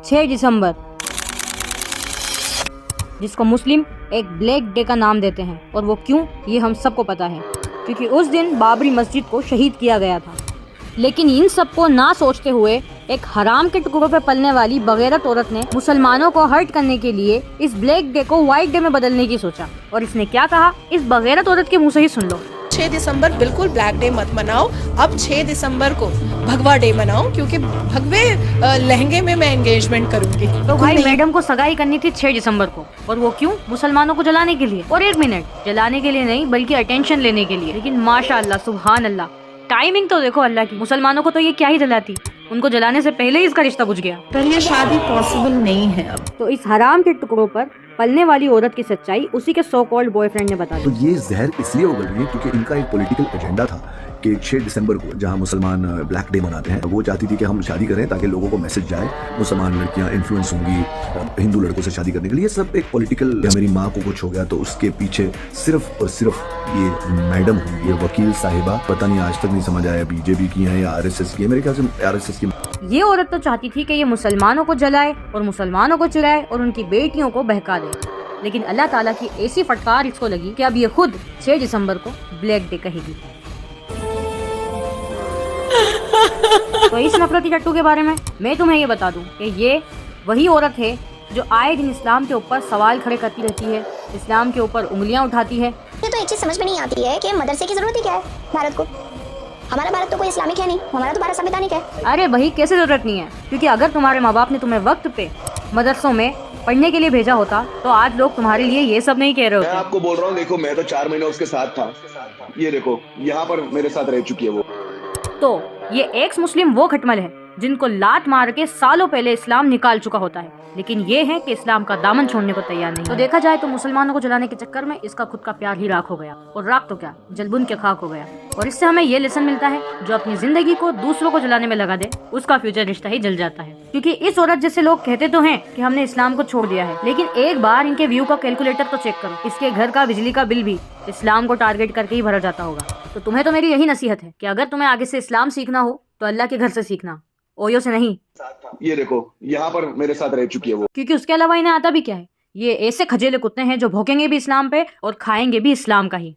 6 दिसंबर, जिसको मुस्लिम एक black day का नाम देते हैं। और वो क्यों, ये हम सबको पता है, क्योंकि उस दिन बाबरी मस्जिद को शहीद किया गया था। लेकिन इन सबको ना सोचते हुए एक हराम के टुकड़ों पे पलने वाली बगैरत औरत ने मुसलमानों को हर्ट करने के लिए इस ब्लैक डे को व्हाइट डे में बदलने की सोचा। और इसने क्या कहा, इस बगैरत औरत के मुंह से ही सुन लो। 6 दिसंबर बिल्कुल ब्लैक डे मत मनाओ, अब 6 दिसंबर को भगवा डे मनाओ, क्योंकि भगवे लहंगे में मैं एंगेजमेंट करूंगी। तो भाई मैडम को सगाई करनी थी 6 दिसंबर को, और वो क्यों, मुसलमानों को जलाने के लिए। और 1 मिनट, जलाने के लिए नहीं बल्कि अटेंशन लेने के लिए। लेकिन माशाअल्लाह, सुभान अल्लाह, टाइमिंग तो देखो अल्लाह की। मुसलमानों को तो ये क्या ही जलाती, उनको जलाने से पहले ही इसका रिश्ता बुझ गया। पर ये शादी पॉसिबल नहीं है अब। तो इस हराम के टुकड़ों पर पलने वाली औरत की सच्चाई उसी के सो कॉल्ड बॉयफ्रेंड ने बता दी। तो ये जहर इसलिए उगल रही है क्योंकि इनका एक पॉलिटिकल एजेंडा था कि 6 दिसंबर को जहां मुसलमान ब्लैक डे मनाते हैं, वो चाहती थी कि हम शादी करें ताकि लोगों को मैसेज जाए, मुसलमान लड़कियां इन्फ्लुएंस होंगी हिंदू लड़कों से शादी करने के लिए। सब एक पॉलिटिकल, मेरी माँ को कुछ हो गया तो उसके पीछे सिर्फ और सिर्फ ये मैडम हुई, ये वकील साहिबा। पता नहीं आज तक नहीं समझ आया बीजेपी की है या आरएसएस की है। मेरे ख्याल से आरएसएस की। ये औरत तो चाहती थी कि ये मुसलमानों को जलाए और मुसलमानों को चिढ़ाए और उनकी बेटियों को बहका दे। लेकिन अल्लाह ताला की ऐसी फटकार इसको लगी कि अब ये खुद 6 दिसंबर को ब्लैक डे कहेगी। तो इस नफरती टट्टू के बारे में मैं तुम्हें ये बता दूं कि ये वही औरत है जो आए दिन इस्लाम के ऊपर सवाल खड़े करती रहती है, इस्लाम के ऊपर उंगलियां उठाती है। ये तो एक चीज समझ में नहीं आती है कि मदरसे की जरूरत ही क्या है भारत को। हमारा भारत तो कोई इस्लामिक है नहीं, हमारा तो भारत संवैधानिक है। अरे भाई, कैसे जरूरत नहीं है, क्योंकि अगर तुम्हारे माँ बाप ने तुम्हें वक्त पे मदरसों में पढ़ने के लिए भेजा होता तो आज लोग तुम्हारे लिए ये सब नहीं कह रहे होते। मैं आपको बोल रहा हूँ, देखो मैं तो 4 महीने उसके साथ था, ये देखो यहाँ पर मेरे साथ रह चुकी है वो। तो ये एक्स मुस्लिम वो खटमल है जिनको लात मार के सालों पहले इस्लाम निकाल चुका होता है, लेकिन ये है कि इस्लाम का दामन छोड़ने को तैयार नहीं। तो देखा जाए तो मुसलमानों को जलाने के चक्कर में इसका खुद का प्यार ही राख हो गया, और राख तो क्या, जलबुन के खाक हो गया। और इससे हमें ये लेसन मिलता है, जो अपनी जिंदगी को दूसरों को जलाने में लगा दे, उसका फ्यूचर रिश्ता ही जल जाता है। क्योंकि इस औरत जैसे लोग कहते तो हैं कि हमने इस्लाम को छोड़ दिया है, लेकिन एक बार इनके व्यू का कैलकुलेटर तो चेक करो, इसके घर का बिजली का बिल भी इस्लाम को टारगेट करके ही भरा जाता होगा। तो तुम्हें तो मेरी यही नसीहत है कि अगर तुम्हें आगे से इस्लाम सीखना हो तो अल्लाह के घर से सीखना, ओयो से नहीं। ये देखो यहाँ पर मेरे साथ रह चुकी है वो। क्योंकि उसके अलावा इन्हें आता भी क्या है। ये ऐसे खजेले कुत्ते हैं जो भौंकेंगे भी इस्लाम पे और खाएंगे भी इस्लाम का ही।